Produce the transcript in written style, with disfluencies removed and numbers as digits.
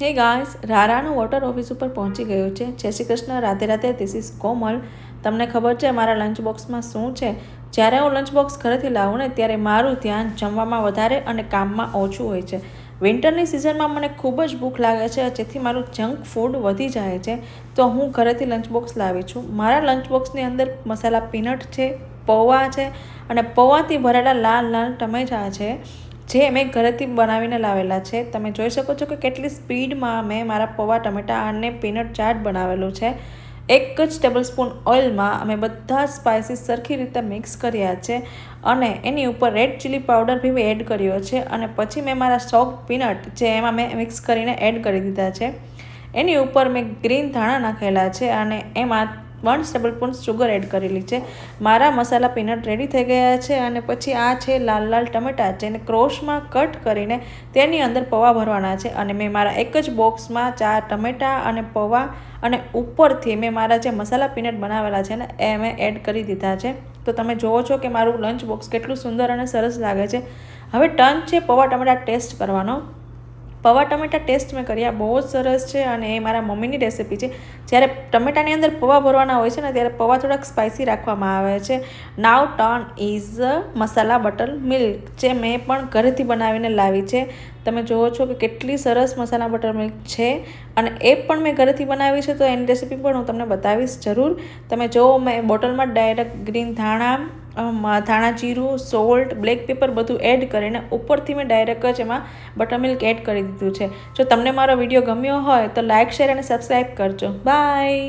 હે guys, રારાનું water office ઉપર પહોંચી ગયું છે. જય શ્રી કૃષ્ણ, રાધે રાધે. ધીસ ઇઝ કોમલ. તમને ખબર છે મારા લંચ બોક્સમાં શું છે? જ્યારે હું લંચ બોક્સ ઘરેથી લાવું ને ત્યારે મારું ધ્યાન જમવામાં વધારે અને કામમાં ઓછું હોય છે. વિન્ટરની સિઝનમાં મને ખૂબ જ ભૂખ લાગે છે, જેથી મારું જંક ફૂડ વધી જાય છે. તો હું ઘરેથી લંચ બોક્સ લાવી છું. મારા લંચ બોક્સની અંદર મસાલા પીનટ છે, પૌવા છે અને પૌવાથી ભરેલા લાલ લાલ ટમેટા છે, જે મેં ઘરેથી બનાવીને લાવેલા છે. તમે જોઈ શકો છો કે કેટલી સ્પીડમાં મેં મારા પૌવા ટમેટા અને પીનટ ચાટ બનાવેલું છે. 1 જ ટેબલ સ્પૂન ઓઇલમાં અમે બધા સ્પાઇસીસ સરખી રીતે મિક્સ કર્યા છે અને એની ઉપર રેડ ચીલી પાવડર બી એડ કર્યો છે. અને પછી મેં મારા સોફ્ટ પીનટ જે એમાં મેં મિક્સ કરીને એડ કરી દીધા છે. એની ઉપર મેં ગ્રીન ધાણા નાખેલા છે અને એમાં 1 ટેબલ સ્પૂન શુગર એડ કરેલી છે. મારા મસાલા પીનટ રેડી થઈ ગયા છે. અને પછી આ છે લાલ લાલ ટમેટા, જેને ક્રોશમાં કટ કરીને તેની અંદર પૌવા ભરવાના છે. અને મેં મારા એક જ બોક્સમાં 4 ટમેટા અને પૌવા અને ઉપરથી મેં મારા જે મસાલા પીનટ બનાવેલા છે ને એ મેં એડ કરી દીધા છે. તો તમે જુઓ છો કે મારું લંચ બોક્સ કેટલું સુંદર અને સરસ લાગે છે. હવે ટર્ન છે પૌવા ટમેટા ટેસ્ટ કરવાનો. પૌવા ટમેટા ટેસ્ટ મેં કર્યા, બહુ જ સરસ છે અને એ મારા મમ્મીની રેસિપી છે. જ્યારે ટમેટાની અંદર પૌવા ભરવાના હોય છે ને ત્યારે પૌવા થોડાક સ્પાઇસી રાખવામાં આવે છે. Now turn is masala buttermilk, જે મેં પણ ઘરેથી બનાવીને લાવી છે. તમે જુઓ છો કે કેટલી સરસ મસાલા બટર મિલ્ક છે અને એ પણ મેં ઘરેથી બનાવી છે. તો એની રેસીપી પણ હું તમને બતાવીશ જરૂર. તમે જુઓ, મેં બોટલમાં ડાયરેક્ટ ગ્રીન ધાણા જીરું, સોલ્ટ, બ્લેક પેપર બધું એડ કરીને ઉપરથી મેં ડાયરેક્ટ જ એમાં બટર મિલ્ક એડ કરી દીધું છે. જો તમને મારો વિડીયો ગમ્યો હોય તો લાઇક, શેર અને સબસ્ક્રાઈબ કરજો. બાય.